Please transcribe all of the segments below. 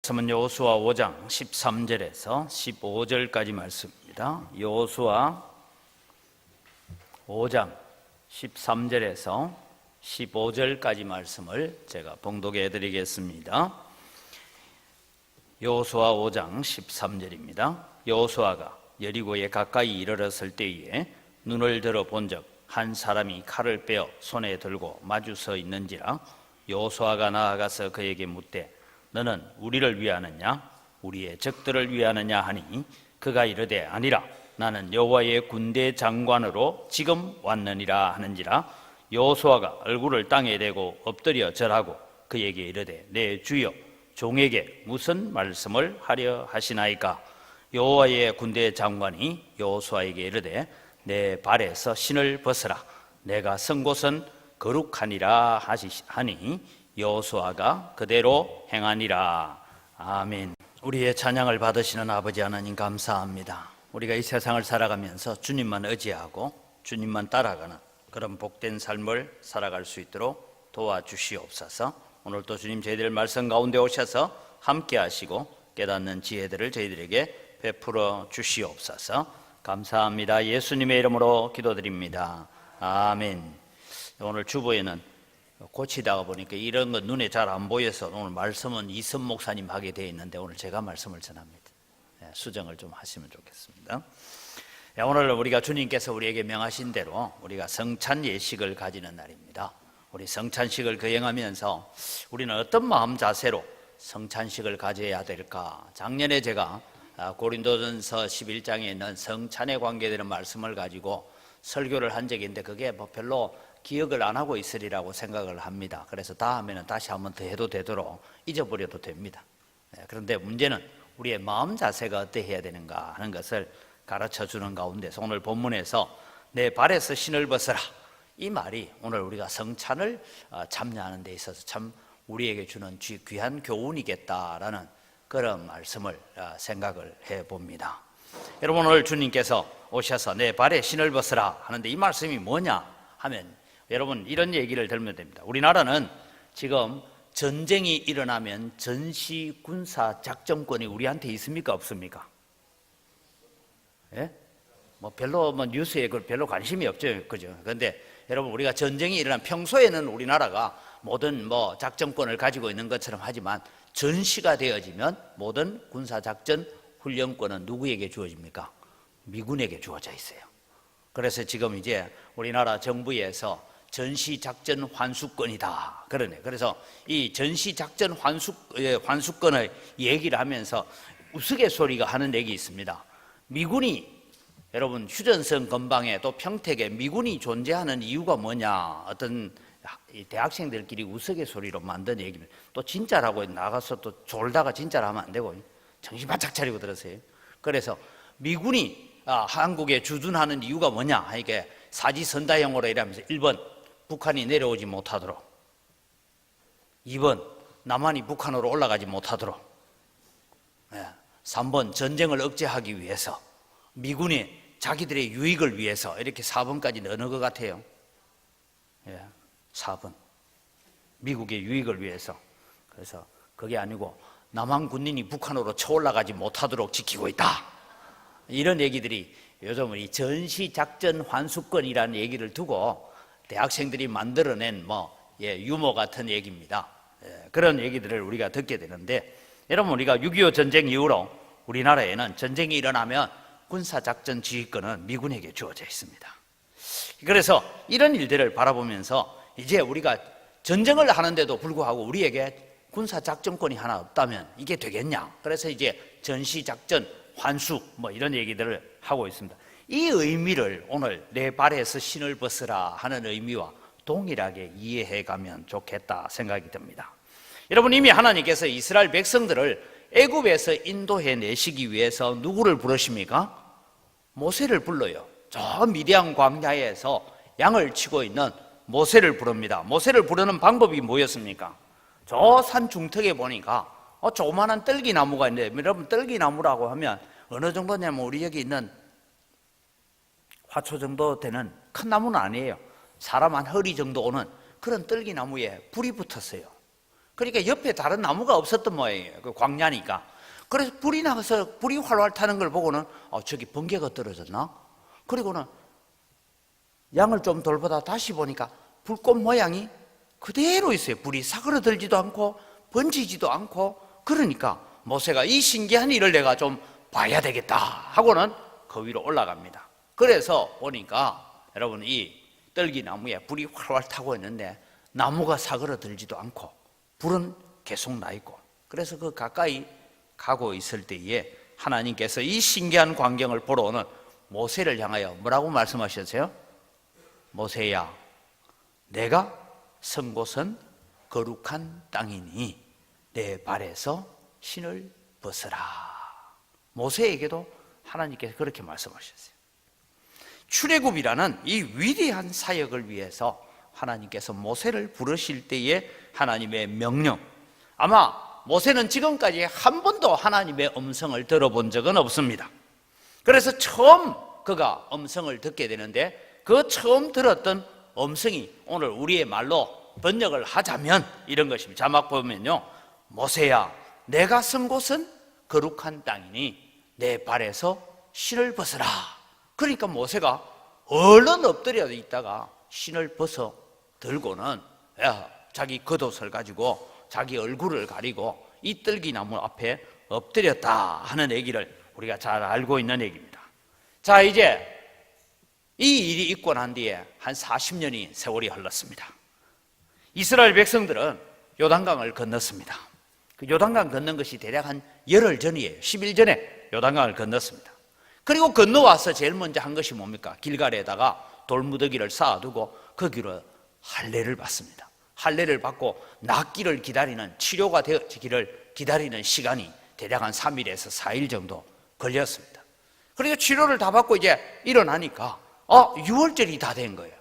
말씀은 여호수아 5장 13절에서 15절까지 말씀입니다. 여호수아 5장 13절에서 15절까지 말씀을 제가 봉독해 드리겠습니다. 여호수아 5장 13절입니다. 여호수아가 여리고에 가까이 이르렀을 때에 눈을 들어 본즉 한 사람이 칼을 빼어 손에 들고 마주 서 있는지라. 여호수아가 나아가서 그에게 묻되 너는 우리를 위하느냐 우리의 적들을 위하느냐 하니 그가 이르되 아니라 나는 여호와의 군대 장관으로 지금 왔느니라 하는지라. 여호수아가 얼굴을 땅에 대고 엎드려 절하고 그에게 이르되 내 주여 종에게 무슨 말씀을 하려 하시나이까. 여호와의 군대 장관이 여호수아에게 이르되 내 발에서 신을 벗으라 내가 선 곳은 거룩하니라 하니 여호수아가 그대로 행하니라. 아멘. 우리의 찬양을 받으시는 아버지 하나님 감사합니다. 우리가 이 세상을 살아가면서 주님만 의지하고 주님만 따라가는 그런 복된 삶을 살아갈 수 있도록 도와주시옵소서. 오늘도 주님 저희들 말씀 가운데 오셔서 함께 하시고 깨닫는 지혜들을 저희들에게 베풀어 주시옵소서. 감사합니다. 예수님의 이름으로 기도드립니다. 아멘. 오늘 주보에는 고치다가 보니까 이런 건 눈에 잘 안 보여서 오늘 말씀은 이선 목사님 하게 되어 있는데 오늘 제가 말씀을 전합니다. 수정을 좀 하시면 좋겠습니다. 오늘 우리가 주님께서 우리에게 명하신 대로 우리가 성찬 예식을 가지는 날입니다. 우리 성찬식을 거행하면서 우리는 어떤 마음 자세로 성찬식을 가져야 될까? 작년에 제가 고린도전서 11장에 있는 성찬에 관계되는 말씀을 가지고 설교를 한 적이 있는데 그게 별로 기억을 안 하고 있으리라고 생각을 합니다. 그래서 다음에는 다시 한번 더 해도 되도록 잊어버려도 됩니다. 그런데 문제는 우리의 마음 자세가 어떠해야 되는가 하는 것을 가르쳐 주는 가운데서 오늘 본문에서 내 발에서 신을 벗어라 이 말이 오늘 우리가 성찬을 참여하는 데 있어서 참 우리에게 주는 귀한 교훈이겠다라는 그런 말씀을 생각을 해봅니다. 여러분 오늘 주님께서 오셔서 내 발에 신을 벗어라 하는데 이 말씀이 뭐냐 하면 여러분 이런 얘기를 들으면 됩니다. 우리나라는 지금 전쟁이 일어나면 전시 군사 작전권이 우리한테 있습니까 없습니까? 예? 별로 뉴스에 별로 관심이 없죠, 그죠? 그런데 여러분 우리가 전쟁이 일어나면 평소에는 우리나라가 모든 작전권을 가지고 있는 것처럼 하지만 전시가 되어지면 모든 군사 작전 훈련권은 누구에게 주어집니까? 미군에게 주어져 있어요. 그래서 지금 이제 우리나라 정부에서 전시작전 환수권이다 그러네. 그래서 이 전시작전 환수권을 얘기를 하면서 우스갯소리가 하는 얘기 있습니다. 미군이 여러분 휴전선 근방에 또 평택에 미군이 존재하는 이유가 뭐냐 어떤 대학생들끼리 우스갯소리로 만든 얘기입니다. 또 진짜라고 나가서 또 졸다가 진짜로 하면 안 되고 정신 바짝 차리고 들으세요. 그래서 미군이 한국에 주둔하는 이유가 뭐냐 이게 사지선다형으로 이러면서 1번 북한이 내려오지 못하도록 2번 남한이 북한으로 올라가지 못하도록 3번 전쟁을 억제하기 위해서 미군이 자기들의 유익을 위해서 이렇게 4번까지 넣는 것 같아요. 4번 미국의 유익을 위해서. 그래서 그게 아니고 남한 군인이 북한으로 쳐올라가지 못하도록 지키고 있다 이런 얘기들이 요즘은 이 전시작전 환수권이라는 얘기를 두고 대학생들이 만들어낸 유머 같은 얘기입니다. 그런 얘기들을 우리가 듣게 되는데 여러분 우리가 6.25 전쟁 이후로 우리나라에는 전쟁이 일어나면 군사작전 지휘권은 미군에게 주어져 있습니다. 그래서 이런 일들을 바라보면서 이제 우리가 전쟁을 하는데도 불구하고 우리에게 군사작전권이 하나 없다면 이게 되겠냐. 그래서 이제 전시작전 환수 이런 얘기들을 하고 있습니다. 이 의미를 오늘 내 발에서 신을 벗으라 하는 의미와 동일하게 이해해 가면 좋겠다 생각이 듭니다. 여러분 이미 하나님께서 이스라엘 백성들을 애굽에서 인도해 내시기 위해서 누구를 부르십니까? 모세를 불러요. 저 미디안 광야에서 양을 치고 있는 모세를 부릅니다. 모세를 부르는 방법이 뭐였습니까? 저 산 중턱에 보니까 조그마한 떨기나무가 있는데 여러분 떨기나무라고 하면 어느 정도냐면 우리 여기 있는 화초 정도 되는 큰 나무는 아니에요. 사람 한 허리 정도 오는 그런 떨기나무에 불이 붙었어요. 그러니까 옆에 다른 나무가 없었던 모양이에요. 그 광야니까. 그래서 불이 나서 불이 활활 타는 걸 보고는 저기 번개가 떨어졌나? 그리고는 양을 좀 돌보다 다시 보니까 불꽃 모양이 그대로 있어요. 불이 사그러들지도 않고 번지지도 않고. 그러니까 모세가 이 신기한 일을 내가 좀 봐야 되겠다 하고는 그 위로 올라갑니다. 그래서 보니까 여러분, 이 떨기나무에 불이 활활 타고 있는데 나무가 사그러들지도 않고 불은 계속 나 있고, 그래서 그 가까이 가고 있을 때에 하나님께서 이 신기한 광경을 보러 오는 모세를 향하여 뭐라고 말씀하셨어요? 모세야, 내가 선 곳은 거룩한 땅이니 내 발에서 신을 벗으라. 모세에게도 하나님께서 그렇게 말씀하셨어요. 출애굽이라는 이 위대한 사역을 위해서 하나님께서 모세를 부르실 때에 하나님의 명령, 아마 모세는 지금까지 한 번도 하나님의 음성을 들어본 적은 없습니다. 그래서 처음 그가 음성을 듣게 되는데, 그 처음 들었던 음성이 오늘 우리의 말로 번역을 하자면 이런 것입니다. 자막 보면요, 모세야, 내가 선 곳은 거룩한 땅이니 내 발에서 신을 벗으라. 그러니까 모세가 얼른 엎드려 있다가 신을 벗어 들고는 자기 겉옷을 가지고 자기 얼굴을 가리고 이 떨기나무 앞에 엎드렸다 하는 얘기를 우리가 잘 알고 있는 얘기입니다. 자, 이제 이 일이 있고 난 뒤에 한 40년이 세월이 흘렀습니다. 이스라엘 백성들은 요단강을 건넜습니다. 그 요단강 건넌 것이 대략 한 열흘 전이에요. 10일 전에 요단강을 건넜습니다. 그리고 건너와서 제일 먼저 한 것이 뭡니까? 길갈에다가 돌무더기를 쌓아두고 거기로 할례를 받습니다. 할례를 받고 낫기를 기다리는, 치료가 되기를 기다리는 시간이 대략 한 3일에서 4일 정도 걸렸습니다. 그리고 치료를 다 받고 이제 일어나니까 6월절이 다 된 거예요.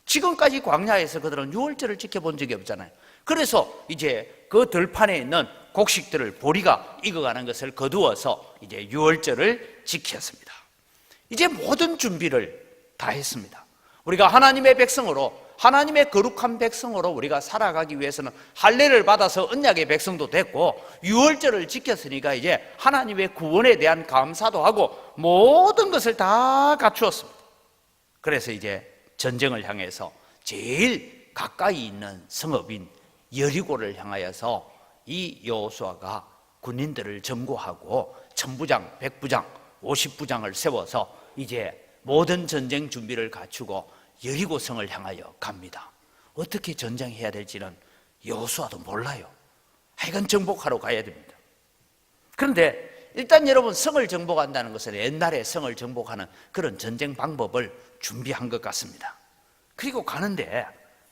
지금까지 광야에서 그들은 6월절을 지켜본 적이 없잖아요. 그래서 이제 그 들판에 있는 곡식들을 보리가 익어가는 것을 거두어서 이제 6월절을 지켰습니다. 이제 모든 준비를 다 했습니다. 우리가 하나님의 백성으로, 하나님의 거룩한 백성으로 우리가 살아가기 위해서는 할례를 받아서 언약의 백성도 됐고 6월절을 지켰으니까 이제 하나님의 구원에 대한 감사도 하고 모든 것을 다 갖추었습니다. 그래서 이제 전쟁을 향해서 제일 가까이 있는 성읍인 여리고를 향하여서 이 여호수아가 군인들을 점거하고 1000부장, 100부장, 50부장을 세워서 이제 모든 전쟁 준비를 갖추고 여리고성을 향하여 갑니다. 어떻게 전쟁해야 될지는 여호수아도 몰라요. 하여간 정복하러 가야 됩니다. 그런데 일단 여러분, 성을 정복한다는 것은 옛날에 성을 정복하는 그런 전쟁 방법을 준비한 것 같습니다. 그리고 가는데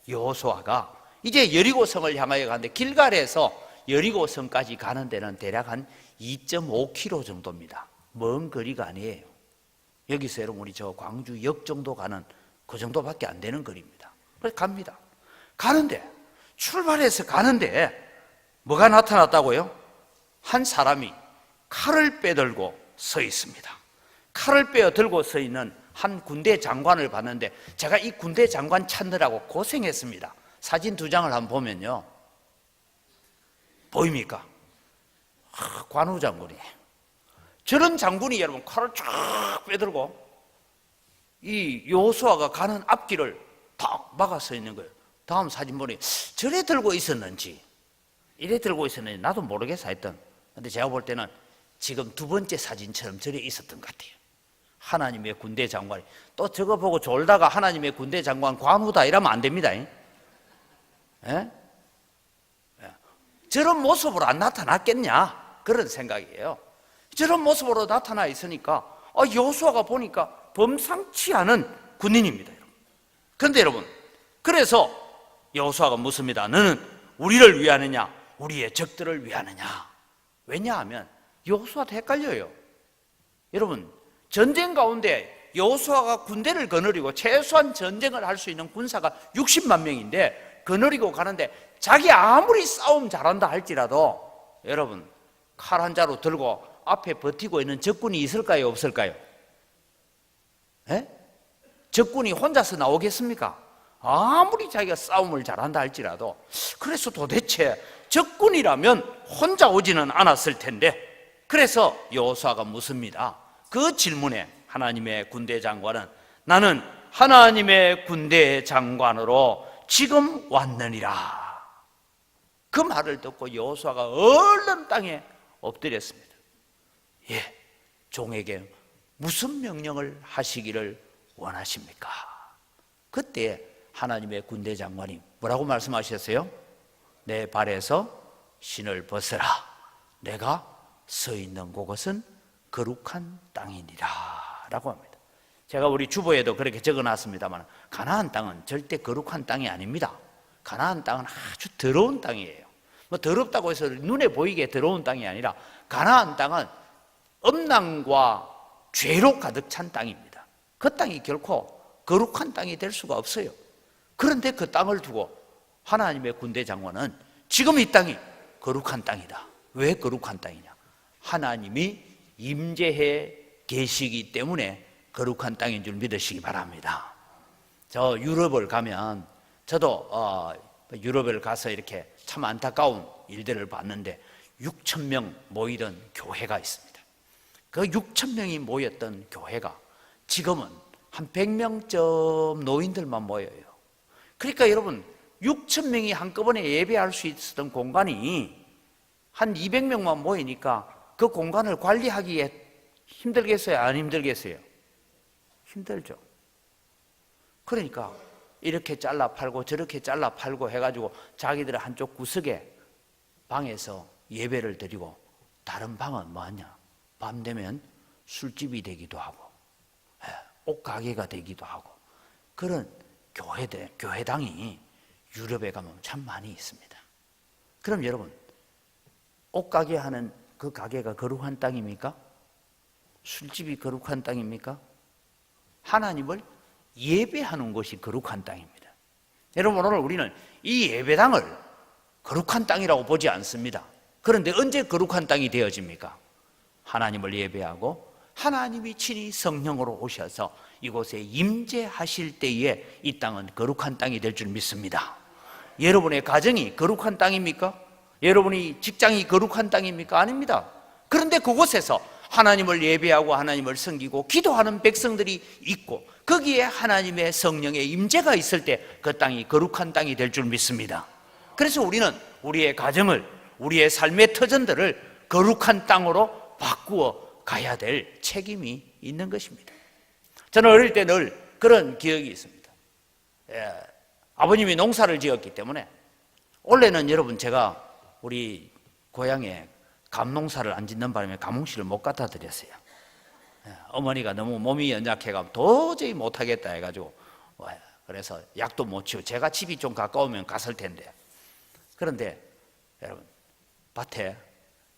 여호수아가 이제 여리고성을 향하여 가는데 길갈에서 여리고성까지 가는 데는 대략 한 2.5km 정도입니다. 먼 거리가 아니에요. 여기서 여러분 우리 저 광주역 정도 가는 그 정도밖에 안 되는 거리입니다. 그래서 갑니다. 가는데 출발해서 가는데 뭐가 나타났다고요? 한 사람이 칼을 빼들고 서 있습니다. 칼을 빼어 들고 서 있는 한 군대 장관을 봤는데 제가 이 군대 장관 찾느라고 고생했습니다. 사진 2장을 한번 보면요, 보입니까? 관우 장군이에요. 저런 장군이 여러분 칼을 쫙 빼들고 이 여호수아가 가는 앞길을 탁 막아 서 있는 거예요. 다음 사진 보니 저래 들고 있었는지 이래 들고 있었는지 나도 모르겠어 하여튼. 근데 제가 볼 때는 지금 2번째 사진처럼 저래 있었던 것 같아요. 하나님의 군대 장관이. 또 저거 보고 졸다가 하나님의 군대 장관 관우다 이러면 안 됩니다. 예? 저런 모습으로 안 나타났겠냐 그런 생각이에요. 저런 모습으로 나타나 있으니까 여호수아가 보니까 범상치 않은 군인입니다. 그런데 여러분, 그래서 여호수아가 묻습니다. 너는 우리를 위하느냐 우리의 적들을 위하느냐? 왜냐하면 여호수아도 헷갈려요. 여러분, 전쟁 가운데 여호수아가 군대를 거느리고 최소한 전쟁을 할 수 있는 군사가 60만 명인데 거느리고 가는데 자기 아무리 싸움 잘한다 할지라도 여러분 칼 한 자루 들고 앞에 버티고 있는 적군이 있을까요? 없을까요? 에? 적군이 혼자서 나오겠습니까? 아무리 자기가 싸움을 잘한다 할지라도. 그래서 도대체 적군이라면 혼자 오지는 않았을 텐데, 그래서 여호수아가 묻습니다. 그 질문에 하나님의 군대 장관은 나는 하나님의 군대 장관으로 지금 왔느니라. 그 말을 듣고 여호수아가 얼른 땅에 엎드렸습니다. 예, 종에게 무슨 명령을 하시기를 원하십니까? 그때 하나님의 군대 장관이 뭐라고 말씀하셨어요? 내 발에서 신을 벗으라. 내가 서 있는 곳은 거룩한 땅이니라 라고 합니다. 제가 우리 주보에도 그렇게 적어놨습니다만 가나안 땅은 절대 거룩한 땅이 아닙니다. 가나안 땅은 아주 더러운 땅이에요. 뭐 더럽다고 해서 눈에 보이게 더러운 땅이 아니라 가나안 땅은 음란과 죄로 가득 찬 땅입니다. 그 땅이 결코 거룩한 땅이 될 수가 없어요. 그런데 그 땅을 두고 하나님의 군대 장관은 지금 이 땅이 거룩한 땅이다. 왜 거룩한 땅이냐? 하나님이 임재해 계시기 때문에 거룩한 땅인 줄 믿으시기 바랍니다. 저 유럽을 가면 저도 유럽을 가서 이렇게 참 안타까운 일들을 봤는데 6천 명 모이던 교회가 있습니다. 그 6천 명이 모였던 교회가 지금은 한 100명쯤 노인들만 모여요. 그러니까 여러분 6천 명이 한꺼번에 예배할 수 있었던 공간이 한 200명만 모이니까 그 공간을 관리하기에 힘들겠어요? 안 힘들겠어요? 힘들죠. 그러니까 이렇게 잘라 팔고 저렇게 잘라 팔고 해가지고 자기들의 한쪽 구석에 방에서 예배를 드리고 다른 방은 뭐하냐? 밤 되면 술집이 되기도 하고 옷가게가 되기도 하고 그런 교회당이 유럽에 가면 참 많이 있습니다. 그럼 여러분 옷가게 하는 그 가게가 거룩한 땅입니까? 술집이 거룩한 땅입니까? 하나님을 예배하는 곳이 거룩한 땅입니다. 여러분 오늘 우리는 이 예배당을 거룩한 땅이라고 보지 않습니다. 그런데 언제 거룩한 땅이 되어집니까? 하나님을 예배하고 하나님이 친히 성령으로 오셔서 이곳에 임재하실 때에 이 땅은 거룩한 땅이 될 줄 믿습니다. 여러분의 가정이 거룩한 땅입니까? 여러분이 직장이 거룩한 땅입니까? 아닙니다. 그런데 그곳에서 하나님을 예배하고 하나님을 섬기고 기도하는 백성들이 있고 거기에 하나님의 성령의 임재가 있을 때 그 땅이 거룩한 땅이 될 줄 믿습니다. 그래서 우리는 우리의 가정을 우리의 삶의 터전들을 거룩한 땅으로 바꾸어 가야 될 책임이 있는 것입니다. 저는 어릴 때 늘 그런 기억이 있습니다. 아버님이 농사를 지었기 때문에 원래는 여러분 제가 우리 고향에 감농사를 안 짓는 바람에 감홍씨를 못 갖다 드렸어요. 어머니가 너무 몸이 연약해가 도저히 못하겠다 해가지고 그래서 약도 못 치고 제가 집이 좀 가까우면 갔을 텐데 그런데 여러분 밭에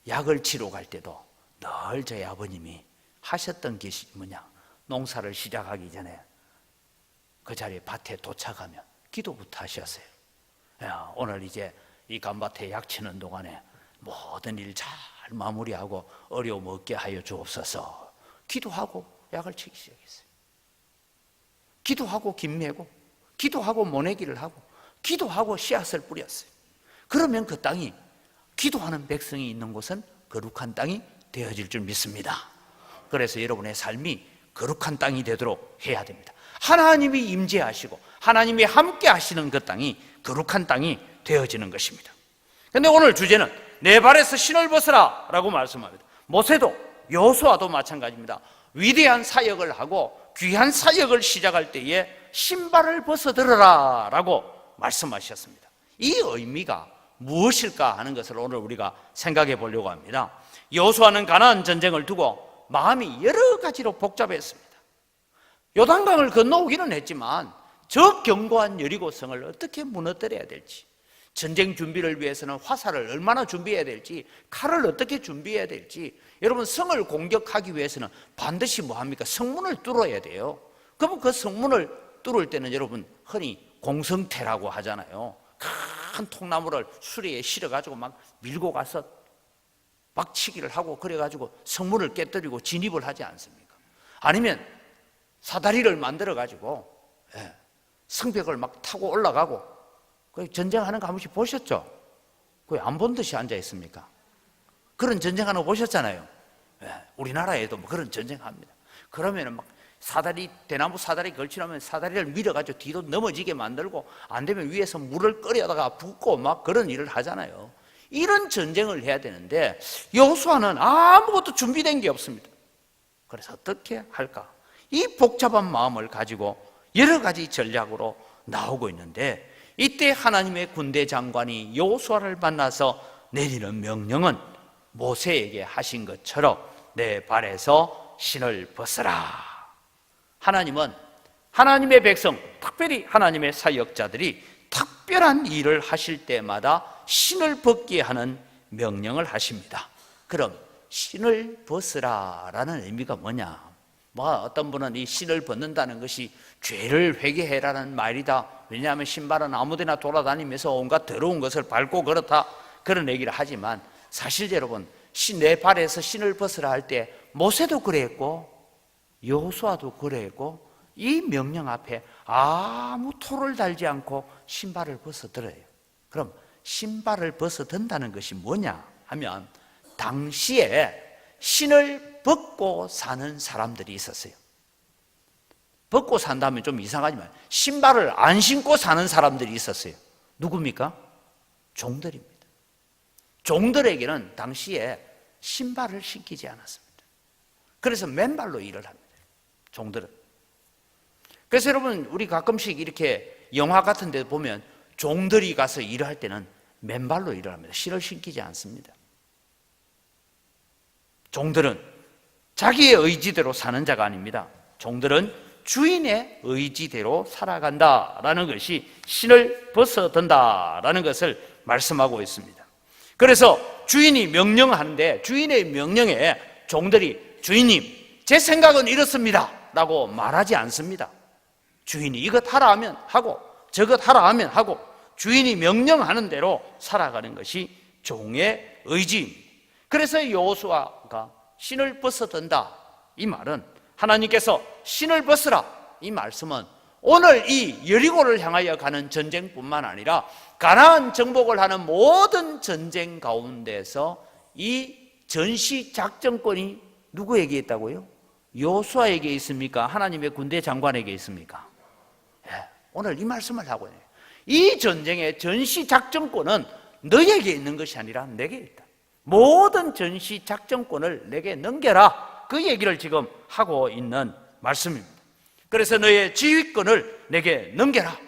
약을 치러 갈 때도 늘 저희 아버님이 하셨던 것이 뭐냐 농사를 시작하기 전에 그 자리에 밭에 도착하면 기도부터 하셨어요. 오늘 이제 이 감밭에 약 치는 동안에 모든 일 잘 마무리하고 어려움 없게 하여 주옵소서. 기도하고 약을 치기 시작했어요. 기도하고 김 메고 기도하고 모내기를 하고 기도하고 씨앗을 뿌렸어요. 그러면 그 땅이 기도하는 백성이 있는 곳은 거룩한 땅이 되어질 줄 믿습니다. 그래서 여러분의 삶이 거룩한 땅이 되도록 해야 됩니다. 하나님이 임재하시고 하나님이 함께 하시는 그 땅이 거룩한 땅이 되어지는 것입니다. 그런데 오늘 주제는 내 발에서 신을 벗으라 라고 말씀합니다. 모세도 여호수아도 마찬가지입니다. 위대한 사역을 하고 귀한 사역을 시작할 때에 신발을 벗어들어라 라고 말씀하셨습니다. 이 의미가 무엇일까 하는 것을 오늘 우리가 생각해 보려고 합니다. 여호수아는 가나안 전쟁을 두고 마음이 여러 가지로 복잡했습니다. 요단강을 건너오기는 했지만 저 견고한 여리고성을 어떻게 무너뜨려야 될지, 전쟁 준비를 위해서는 화살을 얼마나 준비해야 될지, 칼을 어떻게 준비해야 될지, 여러분 성을 공격하기 위해서는 반드시 뭐합니까? 성문을 뚫어야 돼요. 그러면 그 성문을 뚫을 때는 여러분 흔히 공성태라고 하잖아요. 큰 통나무를 수레에 실어가지고 막 밀고 가서 막치기를 하고 그래가지고 성문을 깨뜨리고 진입을 하지 않습니까? 아니면 사다리를 만들어가지고 성벽을 막 타고 올라가고 전쟁하는 거 한 번씩 보셨죠? 왜 안 본 듯이 앉아 있습니까? 그런 전쟁하는 거 보셨잖아요. 우리나라에도 뭐 그런 전쟁합니다. 그러면은 막 사다리, 대나무 사다리 걸치려면 사다리를 밀어가지고 뒤로 넘어지게 만들고, 안 되면 위에서 물을 끓여다가 붓고 막 그런 일을 하잖아요. 이런 전쟁을 해야 되는데 여호수아는 아무것도 준비된 게 없습니다. 그래서 어떻게 할까? 이 복잡한 마음을 가지고 여러 가지 전략으로 나오고 있는데, 이때 하나님의 군대 장관이 여호수아를 만나서 내리는 명령은 모세에게 하신 것처럼 내 발에서 신을 벗어라. 하나님은 하나님의 백성, 특별히 하나님의 사역자들이 특별한 일을 하실 때마다 신을 벗게 하는 명령을 하십니다. 그럼 신을 벗으라라는 의미가 뭐냐? 어떤 분은 이 신을 벗는다는 것이 죄를 회개해라는 말이다. 왜냐하면 신발은 아무데나 돌아다니면서 온갖 더러운 것을 밟고 그렇다, 그런 얘기를 하지만, 사실 여러분, 내 발에서 신을 벗으라 할 때 모세도 그랬고 여호수아도 그랬고, 이 명령 앞에 아무 토를 달지 않고 신발을 벗어들어요. 그럼 신발을 벗어든다는 것이 뭐냐 하면, 당시에 신을 벗고 사는 사람들이 있었어요. 벗고 산다면 좀 이상하지만 신발을 안 신고 사는 사람들이 있었어요. 누굽니까? 종들입니다. 종들에게는 당시에 신발을 신기지 않았습니다. 그래서 맨발로 일을 합니다. 종들은. 그래서 여러분, 우리 가끔씩 이렇게 영화 같은 데 보면 종들이 가서 일을 할 때는 맨발로 일을 합니다. 신을 신기지 않습니다. 종들은 자기의 의지대로 사는 자가 아닙니다. 종들은 주인의 의지대로 살아간다라는 것이 신을 벗어든다라는 것을 말씀하고 있습니다. 그래서 주인이 명령하는데, 주인의 명령에 종들이 주인님, 제 생각은 이렇습니다 라고 말하지 않습니다. 주인이 이것 하라 하면 하고 저것 하라 하면 하고, 주인이 명령하는 대로 살아가는 것이 종의 의지입니다. 그래서 여호수아가 신을 벗어든다, 이 말은 하나님께서 신을 벗으라, 이 말씀은 오늘 이 여리고를 향하여 가는 전쟁뿐만 아니라 가나안 정복을 하는 모든 전쟁 가운데서 이 전시 작전권이 누구에게 있다고요? 여호수아에게 있습니까? 하나님의 군대 장관에게 있습니까? 오늘 이 말씀을 하고 있네요. 이 전쟁의 전시 작전권은 너에게 있는 것이 아니라 내게 있다. 모든 전시 작전권을 내게 넘겨라, 그 얘기를 지금 하고 있는 말씀입니다. 그래서 너의 지휘권을 내게 넘겨라.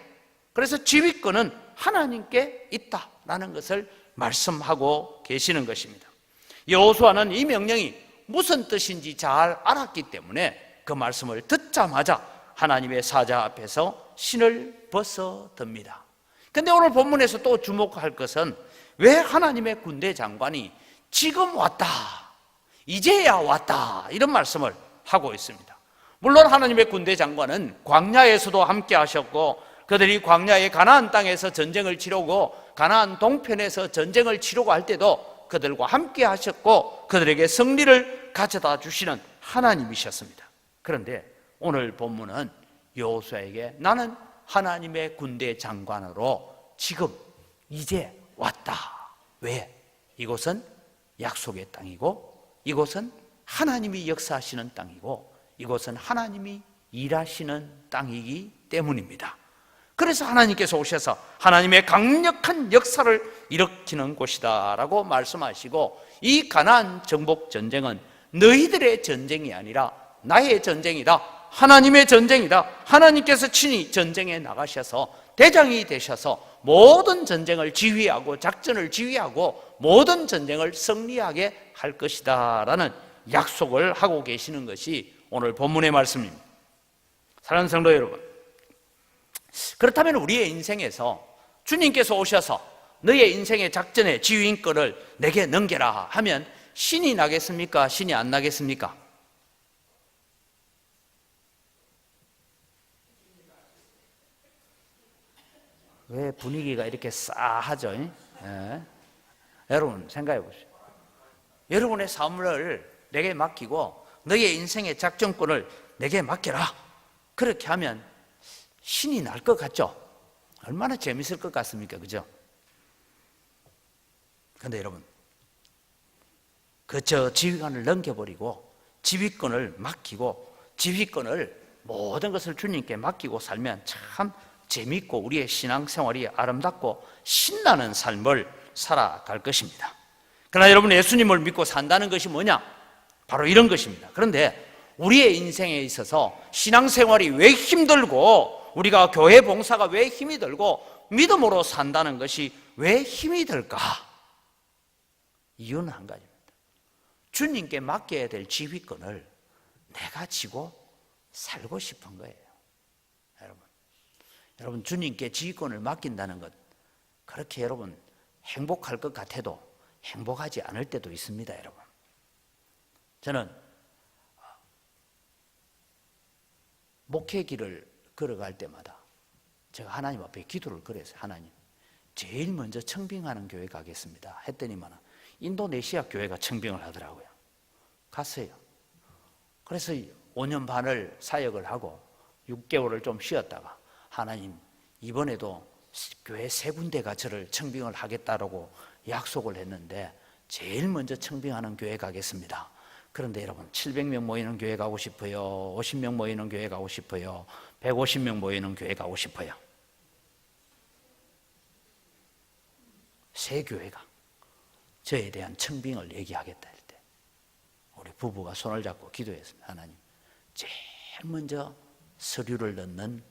그래서 지휘권은 하나님께 있다라는 것을 말씀하고 계시는 것입니다. 여호수아는 이 명령이 무슨 뜻인지 잘 알았기 때문에 그 말씀을 듣자마자 하나님의 사자 앞에서 신을 벗어듭니다. 근데 오늘 본문에서 또 주목할 것은, 왜 하나님의 군대 장관이 지금 왔다, 이제야 왔다, 이런 말씀을 하고 있습니다. 물론 하나님의 군대 장관은 광야에서도 함께 하셨고, 그들이 광야의 가나안 땅에서 전쟁을 치르고 가나안 동편에서 전쟁을 치르고 할 때도 그들과 함께 하셨고 그들에게 승리를 가져다 주시는 하나님이셨습니다. 그런데 오늘 본문은 여호수아에게 나는 하나님의 군대 장관으로 지금 이제 왔다. 왜? 이곳은 약속의 땅이고, 이곳은 하나님이 역사하시는 땅이고, 이곳은 하나님이 일하시는 땅이기 때문입니다. 그래서 하나님께서 오셔서 하나님의 강력한 역사를 일으키는 곳이다 라고 말씀하시고, 이 가나안 정복 전쟁은 너희들의 전쟁이 아니라 나의 전쟁이다, 하나님의 전쟁이다. 하나님께서 친히 전쟁에 나가셔서 대장이 되셔서 모든 전쟁을 지휘하고 작전을 지휘하고 모든 전쟁을 승리하게 할 것이다 라는 약속을 하고 계시는 것이 오늘 본문의 말씀입니다. 사랑하는 성도 여러분, 그렇다면 우리의 인생에서 주님께서 오셔서 너의 인생의 작전의 지휘권을 내게 넘겨라 하면 신이 나겠습니까? 신이 안 나겠습니까? 왜 분위기가 이렇게 싸하죠? 여러분 생각해 보세요. 여러분의 삶을 내게 맡기고 너의 인생의 작전권을 내게 맡겨라, 그렇게 하면 신이 날 것 같죠? 얼마나 재밌을 것 같습니까? 그죠? 그런데 여러분, 저 지휘관을 넘겨버리고 지휘권을 맡기고 지휘권을 모든 것을 주님께 맡기고 살면 참 재미있고 우리의 신앙생활이 아름답고 신나는 삶을 살아갈 것입니다. 그러나 여러분, 예수님을 믿고 산다는 것이 뭐냐? 바로 이런 것입니다. 그런데 우리의 인생에 있어서 신앙생활이 왜 힘들고 우리가 교회 봉사가 왜 힘이 들고 믿음으로 산다는 것이 왜 힘이 들까? 이유는 한 가지입니다. 주님께 맡겨야 될 지휘권을 내가 지고 살고 싶은 거예요. 여러분, 주님께 지휘권을 맡긴다는 것, 그렇게 여러분 행복할 것 같아도 행복하지 않을 때도 있습니다. 여러분, 저는 목회 길을 걸어갈 때마다 제가 하나님 앞에 기도를 걸었어요. 하나님, 제일 먼저 청빙하는 교회 가겠습니다 했더니만 인도네시아 교회가 청빙을 하더라고요. 갔어요. 그래서 5년 반을 사역을 하고 6개월을 좀 쉬었다가 하나님, 이번에도 교회 3군데가 저를 청빙을 하겠다라고 약속을 했는데 제일 먼저 청빙하는 교회 가겠습니다. 그런데 여러분, 700명 모이는 교회 가고 싶어요? 50명 모이는 교회 가고 싶어요? 150명 모이는 교회 가고 싶어요? 세 교회가 저에 대한 청빙을 얘기하겠다 할 때 우리 부부가 손을 잡고 기도했습니다. 하나님, 제일 먼저 서류를 넣는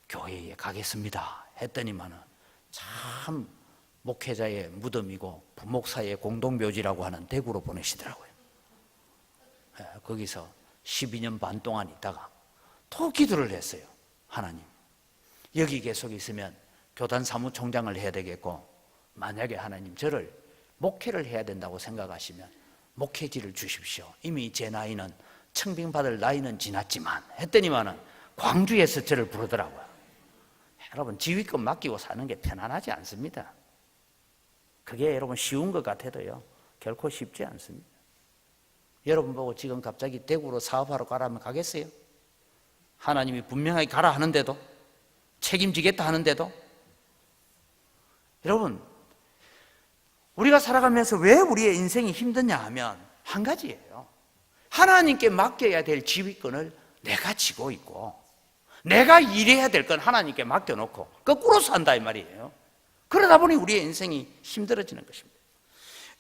교회에 가겠습니다 했더니만은 참 목회자의 무덤이고 부목사의 공동묘지라고 하는 대구로 보내시더라고요. 거기서 12년 반 동안 있다가 또 기도를 했어요. 하나님, 여기 계속 있으면 교단 사무총장을 해야 되겠고, 만약에 하나님 저를 목회를 해야 된다고 생각하시면 목회지를 주십시오. 이미 제 나이는 청빙받을 나이는 지났지만 했더니만은 광주에서 저를 부르더라고요. 여러분, 지휘권 맡기고 사는 게 편안하지 않습니다. 그게 여러분 쉬운 것 같아도요, 결코 쉽지 않습니다. 여러분 보고 지금 갑자기 대구로 사업하러 가라면 가겠어요? 하나님이 분명하게 가라 하는데도, 책임지겠다 하는데도. 여러분, 우리가 살아가면서 왜 우리의 인생이 힘드냐 하면 한 가지예요. 하나님께 맡겨야 될 지휘권을 내가 지고 있고, 내가 일해야 될 건 하나님께 맡겨놓고 거꾸로 산다 이 말이에요. 그러다 보니 우리의 인생이 힘들어지는 것입니다.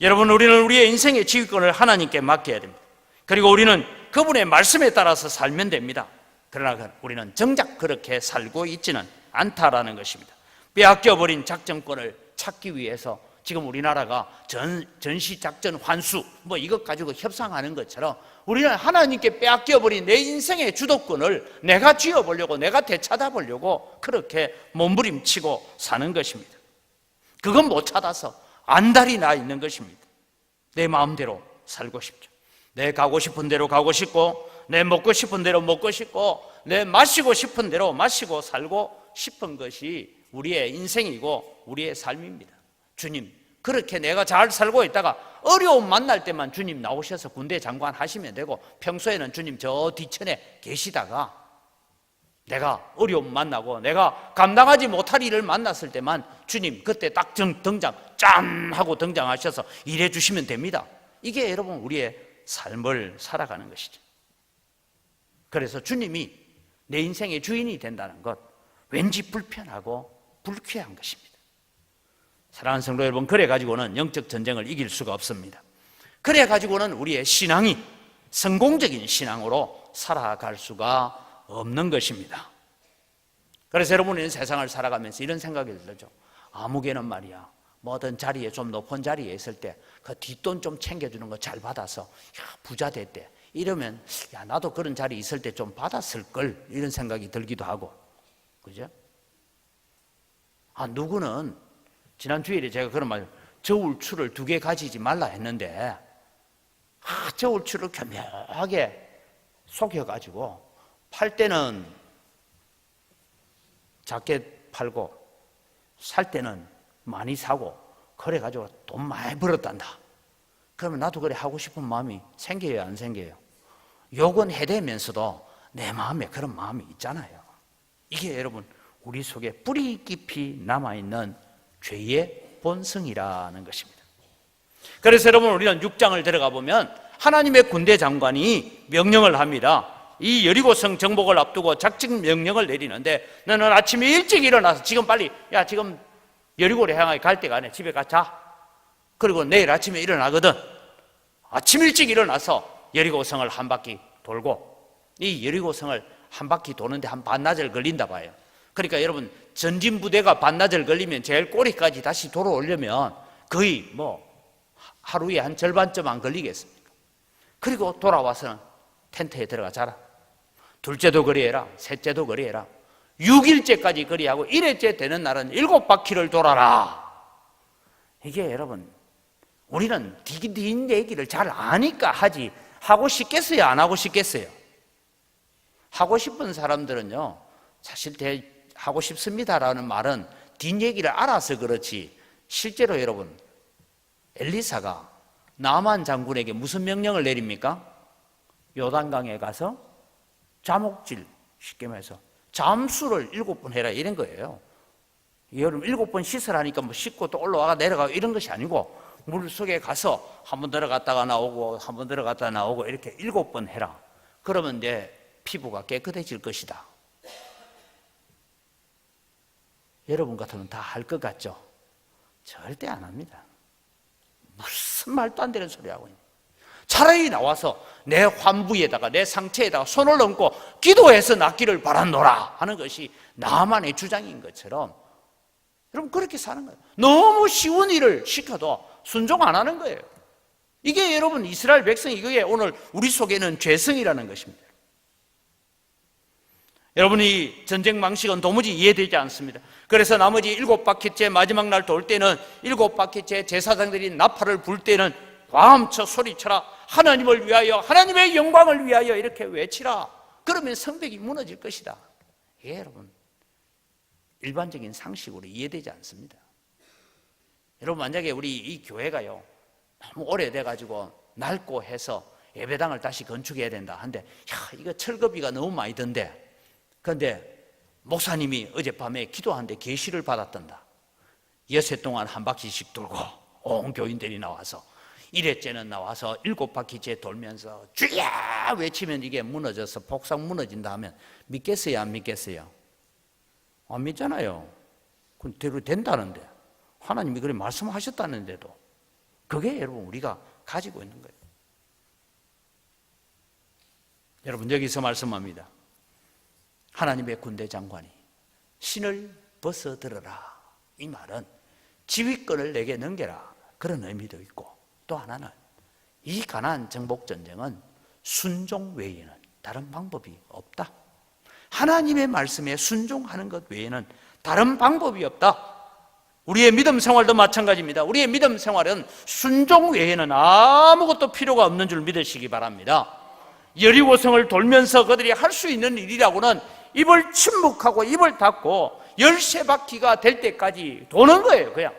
여러분, 우리는 우리의 인생의 지휘권을 하나님께 맡겨야 됩니다. 그리고 우리는 그분의 말씀에 따라서 살면 됩니다. 그러나 우리는 정작 그렇게 살고 있지는 않다라는 것입니다. 빼앗겨버린 작전권을 찾기 위해서 지금 우리나라가 전시작전 환수 이것 가지고 협상하는 것처럼 우리는 하나님께 빼앗겨버린 내 인생의 주도권을 내가 쥐어보려고, 내가 되찾아보려고 그렇게 몸부림치고 사는 것입니다. 그건 못 찾아서 안달이 나 있는 것입니다. 내 마음대로 살고 싶죠. 내 가고 싶은 대로 가고 싶고, 내 먹고 싶은 대로 먹고 싶고, 내 마시고 싶은 대로 마시고 살고 싶은 것이 우리의 인생이고 우리의 삶입니다. 주님, 그렇게 내가 잘 살고 있다가 어려움 만날 때만 주님 나오셔서 군대 장관 하시면 되고, 평소에는 주님 저 뒤천에 계시다가 내가 어려움 만나고 내가 감당하지 못할 일을 만났을 때만 주님 그때 딱 등장, 짠 하고 등장하셔서 일해 주시면 됩니다. 이게 여러분 우리의 삶을 살아가는 것이죠. 그래서 주님이 내 인생의 주인이 된다는 것, 왠지 불편하고 불쾌한 것입니다. 사랑하는 성도 여러분, 그래 가지고는 영적 전쟁을 이길 수가 없습니다. 그래 가지고는 우리의 신앙이 성공적인 신앙으로 살아갈 수가 없는 것입니다. 그래서 여러분은 세상을 살아가면서 이런 생각이 들죠. 아무개는 말이야, 어떤 자리에 좀 높은 자리에 있을 때 그 뒷돈 좀 챙겨주는 거 잘 받아서 부자 됐대. 이러면 나도 그런 자리에 있을 때 좀 받았을 걸, 이런 생각이 들기도 하고, 그죠? 누구는 지난 주일에 제가 그런 말, 저울추를 2개 가지지 말라 했는데 저울추를 교묘하게 속여가지고 팔 때는 작게 팔고 살 때는 많이 사고 그래가지고 돈 많이 벌었단다. 그러면 나도 그래 하고 싶은 마음이 생겨요, 안 생겨요? 욕은 해대면서도 내 마음에 그런 마음이 있잖아요. 이게 여러분 우리 속에 뿌리 깊이 남아있는 죄의 본성이라는 것입니다. 그래서 여러분 우리는 6장을 들어가 보면 하나님의 군대 장관이 명령을 합니다. 이 여리고성 정복을 앞두고 작전 명령을 내리는데 너는 아침에 일찍 일어나서 지금 빨리 지금 여리고를 향하여 갈 때가 아니야. 집에 가자. 그리고 내일 아침에 일어나거든. 아침 일찍 일어나서 여리고성을 한 바퀴 돌고 이 여리고성을 한 바퀴 도는데 한 반나절 걸린다 봐요. 그러니까 여러분 전진 부대가 반나절 걸리면 제일 꼬리까지 다시 돌아오려면 거의 하루에 한 절반쯤 안 걸리겠습니까? 그리고 돌아와서는 텐트에 들어가 자라. 둘째도 그리해라. 셋째도 그리해라. 6일째까지 그리하고 1회째 되는 날은 7바퀴를 돌아라. 이게 여러분 우리는 뒷 얘기를 잘 아니까 하고 싶겠어요? 안 하고 싶겠어요? 하고 싶은 사람들은요 사실 하고 싶습니다라는 말은 뒷 얘기를 알아서 그렇지 실제로 여러분 엘리사가 나만 장군에게 무슨 명령을 내립니까? 요단강에 가서 자목질, 쉽게 말해서 잠수를 7번 해라 이런 거예요. 여러분 7번 씻으라니까 씻고 또 올라와가 내려가고 이런 것이 아니고 물속에 가서 한번 들어갔다가 나오고 한번 들어갔다가 나오고 이렇게 7번 해라. 그러면 내 피부가 깨끗해질 것이다. 여러분 같으면 다 할 것 같죠? 절대 안 합니다. 무슨 말도 안 되는 소리 하고 있는. 차라리 나와서 내 환부에다가 내 상처에다가 손을 얹고 기도해서 낫기를 바라노라 하는 것이 나만의 주장인 것처럼 여러분 그렇게 사는 거예요. 너무 쉬운 일을 시켜도 순종 안 하는 거예요. 이게 여러분 이스라엘 백성이 그게 오늘 우리 속에는 죄성이라는 것입니다. 여러분 이 전쟁 방식은 도무지 이해되지 않습니다. 그래서 나머지 7바퀴째 마지막 날 돌 때는 7바퀴째 제사장들이 나팔을 불 때는 과음쳐 소리쳐라. 하나님을 위하여 하나님의 영광을 위하여 이렇게 외치라. 그러면 성벽이 무너질 것이다. 이게 여러분 일반적인 상식으로 이해되지 않습니다. 여러분 만약에 우리 이 교회가요 너무 오래돼가지고 낡고 해서 예배당을 다시 건축해야 된다 한데 이거 철거비가 너무 많이 든대. 그런데 목사님이 어젯밤에 기도하는데 계시를 받았단다. 여세 동안 한 바퀴씩 돌고 온 교인들이 나와서 1회째는 나와서 7바퀴째 돌면서 주야 외치면 이게 무너져서 폭삭 무너진다 하면 믿겠어요 안 믿겠어요? 안 믿잖아요. 그대로 된다는데 하나님이 그렇게 말씀하셨다는데도 그게 여러분 우리가 가지고 있는 거예요. 여러분 여기서 말씀합니다. 하나님의 군대 장관이 신을 벗어들어라. 이 말은 지휘권을 내게 넘겨라. 그런 의미도 있고 또 하나는 이 가나안 정복 전쟁은 순종 외에는 다른 방법이 없다. 하나님의 말씀에 순종하는 것 외에는 다른 방법이 없다. 우리의 믿음 생활도 마찬가지입니다. 우리의 믿음 생활은 순종 외에는 아무것도 필요가 없는 줄 믿으시기 바랍니다. 여리고성을 돌면서 그들이 할 수 있는 일이라고는 입을 침묵하고 입을 닫고 13바퀴가 될 때까지 도는 거예요. 그냥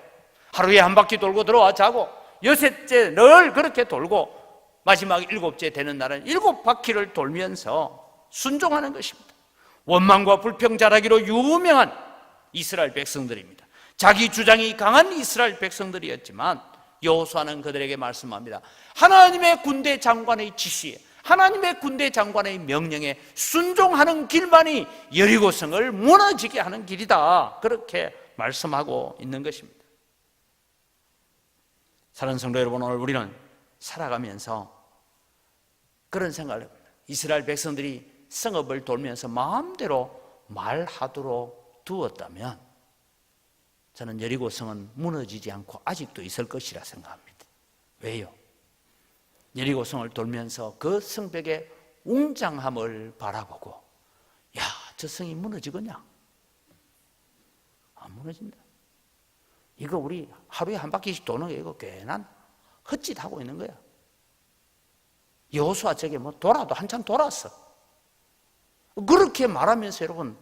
하루에 한 바퀴 돌고 들어와 자고 여섯째 늘 그렇게 돌고 마지막 7째 되는 날은 7바퀴를 돌면서 순종하는 것입니다. 원망과 불평 잘하기로 유명한 이스라엘 백성들입니다. 자기 주장이 강한 이스라엘 백성들이었지만 여호수아는 그들에게 말씀합니다. 하나님의 군대 장관의 지시에 하나님의 군대 장관의 명령에 순종하는 길만이 여리고성을 무너지게 하는 길이다. 그렇게 말씀하고 있는 것입니다. 사랑하는 성도 여러분, 오늘 우리는 살아가면서 그런 생각을 해봅니다. 이스라엘 백성들이 성읍을 돌면서 마음대로 말하도록 두었다면 저는 여리고성은 무너지지 않고 아직도 있을 것이라 생각합니다. 왜요? 여리고성을 돌면서 그 성벽의 웅장함을 바라보고 야, 저 성이 무너지겠냐? 안 무너진다. 이거 우리 하루에 한 바퀴씩 도는 게 이거 괜한 헛짓하고 있는 거야. 여호수아 저게 돌아도 한참 돌았어. 그렇게 말하면서 여러분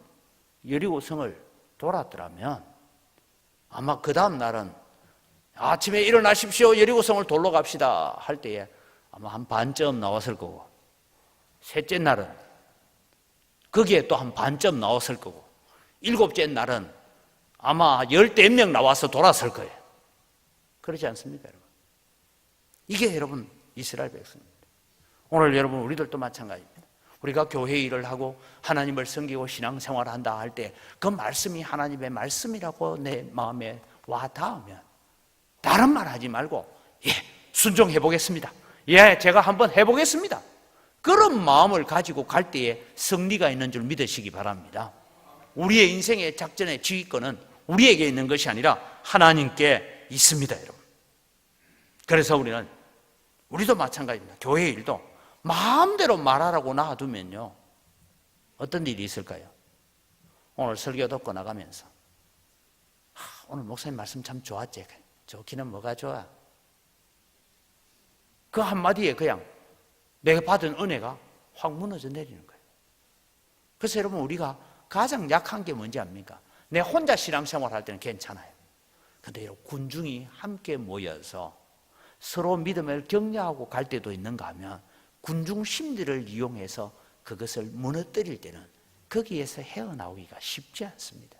여리고성을 돌았더라면 아마 그 다음 날은 아침에 일어나십시오 여리고성을 돌러 갑시다 할 때에 아마 한 반쯤 나왔을 거고 셋째 날은 거기에 또 한 반쯤 나왔을 거고 7째 날은 아마 10명 나와서 돌았을 거예요. 그렇지 않습니까 여러분? 이게 여러분 이스라엘 백성입니다. 오늘 여러분 우리들도 마찬가지입니다. 우리가 교회 일을 하고 하나님을 섬기고 신앙생활을 한다 할 때 그 말씀이 하나님의 말씀이라고 내 마음에 와 닿으면 다른 말 하지 말고 순종해 보겠습니다. 제가 한번 해보겠습니다. 그런 마음을 가지고 갈 때에 승리가 있는 줄 믿으시기 바랍니다. 우리의 인생의 작전의 지휘권은 우리에게 있는 것이 아니라 하나님께 있습니다, 여러분. 그래서 우리도 마찬가지입니다. 교회 일도 마음대로 말하라고 놔두면요, 어떤 일이 있을까요? 오늘 설교 듣고 나가면서 오늘 목사님 말씀 참 좋았지. 좋기는 뭐가 좋아? 그 한마디에 그냥 내가 받은 은혜가 확 무너져 내리는 거예요. 그래서 여러분 우리가 가장 약한 게 뭔지 압니까? 내 혼자 신앙생활 할 때는 괜찮아요. 근데 여러분 군중이 함께 모여서 서로 믿음을 격려하고 갈 때도 있는가 하면 군중 심리를 이용해서 그것을 무너뜨릴 때는 거기에서 헤어나오기가 쉽지 않습니다.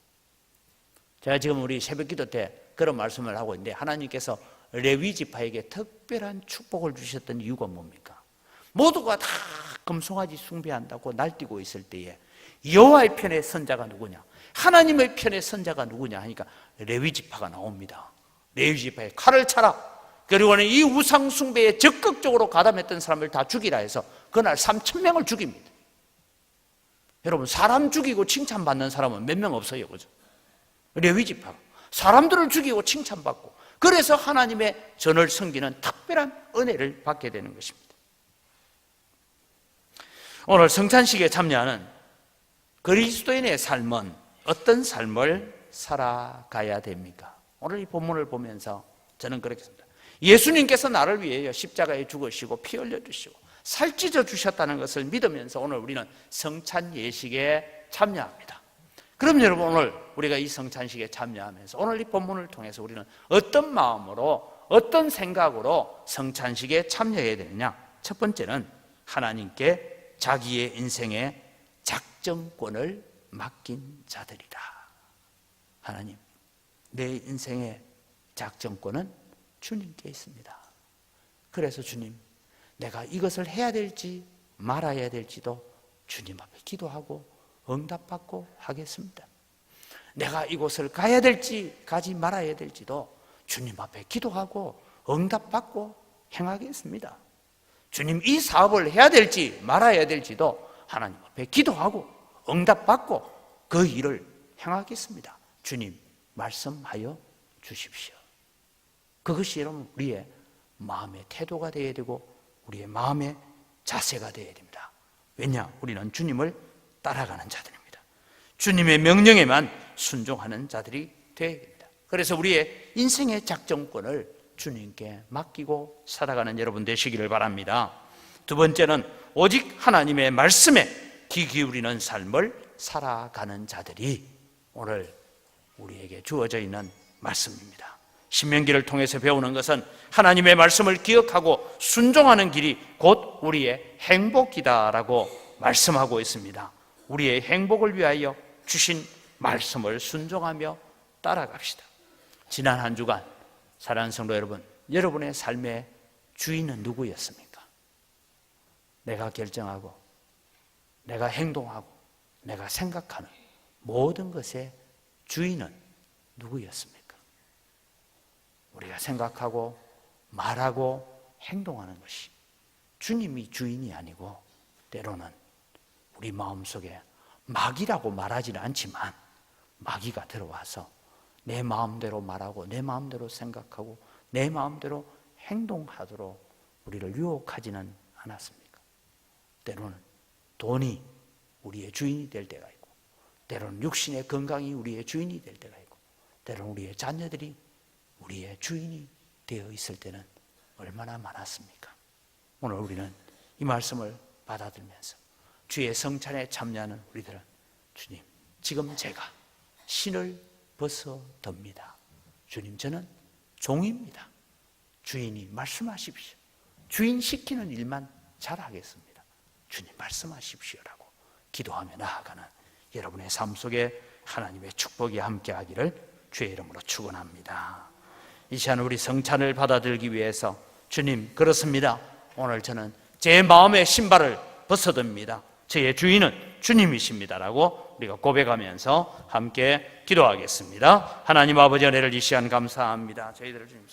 제가 지금 우리 새벽기도 때 그런 말씀을 하고 있는데 하나님께서 레위 지파에게 특별한 축복을 주셨던 이유가 뭡니까? 모두가 다 금송아지 숭배한다고 날뛰고 있을 때에 여호와의 편의 선자가 누구냐? 하나님의 편의 선자가 누구냐 하니까 레위 지파가 나옵니다. 레위 지파에 칼을 차라. 그리고는 이 우상 숭배에 적극적으로 가담했던 사람을 다 죽이라 해서 그날 3,000명을 죽입니다. 여러분 사람 죽이고 칭찬받는 사람은 몇 명 없어요, 그죠? 레위 지파가 사람들을 죽이고 칭찬받고 그래서 하나님의 전을 섬기는 특별한 은혜를 받게 되는 것입니다. 오늘 성찬식에 참여하는 그리스도인의 삶은 어떤 삶을 살아가야 됩니까? 오늘 이 본문을 보면서 저는 그렇게 씁니다. 예수님께서 나를 위해 십자가에 죽으시고 피 흘려주시고 살찌져 주셨다는 것을 믿으면서 오늘 우리는 성찬 예식에 참여합니다. 그럼 여러분 오늘 우리가 이 성찬식에 참여하면서 오늘 이 본문을 통해서 우리는 어떤 마음으로 어떤 생각으로 성찬식에 참여해야 되느냐? 첫 번째는 하나님께 자기의 인생의 작정권을 맡긴 자들이다. 하나님, 내 인생의 작정권은 주님께 있습니다. 그래서 주님, 내가 이것을 해야 될지 말아야 될지도 주님 앞에 기도하고 응답받고 하겠습니다. 내가 이곳을 가야 될지 가지 말아야 될지도 주님 앞에 기도하고 응답받고 행하겠습니다. 주님, 이 사업을 해야 될지 말아야 될지도 하나님 앞에 기도하고 응답받고 그 일을 행하겠습니다. 주님, 말씀하여 주십시오. 그것이 여러분 우리의 마음의 태도가 되어야 되고 우리의 마음의 자세가 되어야 됩니다. 왜냐? 우리는 주님을 따라가는 자들입니다. 주님의 명령에만 순종하는 자들이 되어야 됩니다. 그래서 우리의 인생의 작정권을 주님께 맡기고 살아가는 여러분 되시기를 바랍니다. 두 번째는 오직 하나님의 말씀에 귀 기울이는 삶을 살아가는 자들이 오늘 우리에게 주어져 있는 말씀입니다. 신명기를 통해서 배우는 것은 하나님의 말씀을 기억하고 순종하는 길이 곧 우리의 행복이다라고 말씀하고 있습니다. 우리의 행복을 위하여 주신 말씀을 순종하며 따라갑시다. 지난 한 주간 사랑하는 성도 여러분, 여러분의 삶의 주인은 누구였습니까? 내가 결정하고 내가 행동하고 내가 생각하는 모든 것의 주인은 누구였습니까? 우리가 생각하고 말하고 행동하는 것이 주님이 주인이 아니고 때로는 우리 마음속에 마귀라고 말하지는 않지만 마귀가 들어와서 내 마음대로 말하고 내 마음대로 생각하고 내 마음대로 행동하도록 우리를 유혹하지는 않았습니까? 때로는 돈이 우리의 주인이 될 때가 있고 때로는 육신의 건강이 우리의 주인이 될 때가 있고 때로는 우리의 자녀들이 우리의 주인이 되어 있을 때는 얼마나 많았습니까? 오늘 우리는 이 말씀을 받아들면서 주의 성찬에 참여하는 우리들은 주님, 지금 제가 신을 벗어듭니다. 주님, 저는 종입니다. 주인이 말씀하십시오. 주인 시키는 일만 잘하겠습니다. 주님 말씀하십시오라고 기도하며 나아가는 여러분의 삶 속에 하나님의 축복이 함께하기를 주의 이름으로 축원합니다. 이 시간 우리 성찬을 받아들기 위해서 주님, 그렇습니다. 오늘 저는 제 마음의 신발을 벗어듭니다. 저의 주인은 주님이십니다라고 우리가 고백하면서 함께 기도하겠습니다. 하나님 아버지, 은혜를 이 시간 감사합니다. 저희들을 주님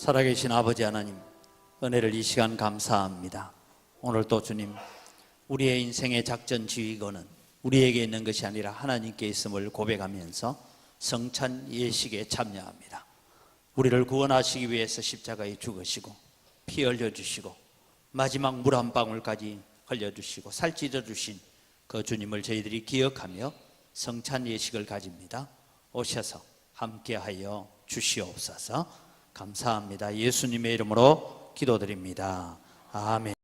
살아계신 아버지 하나님, 은혜를 이 시간 감사합니다. 오늘 또 주님, 우리의 인생의 작전 지휘권은 우리에게 있는 것이 아니라 하나님께 있음을 고백하면서 성찬 예식에 참여합니다. 우리를 구원하시기 위해서 십자가에 죽으시고 피 흘려주시고 마지막 물 한 방울까지 흘려주시고 살찌려 주신 그 주님을 저희들이 기억하며 성찬 예식을 가집니다. 오셔서 함께하여 주시옵소서. 감사합니다. 예수님의 이름으로 기도드립니다. 아멘.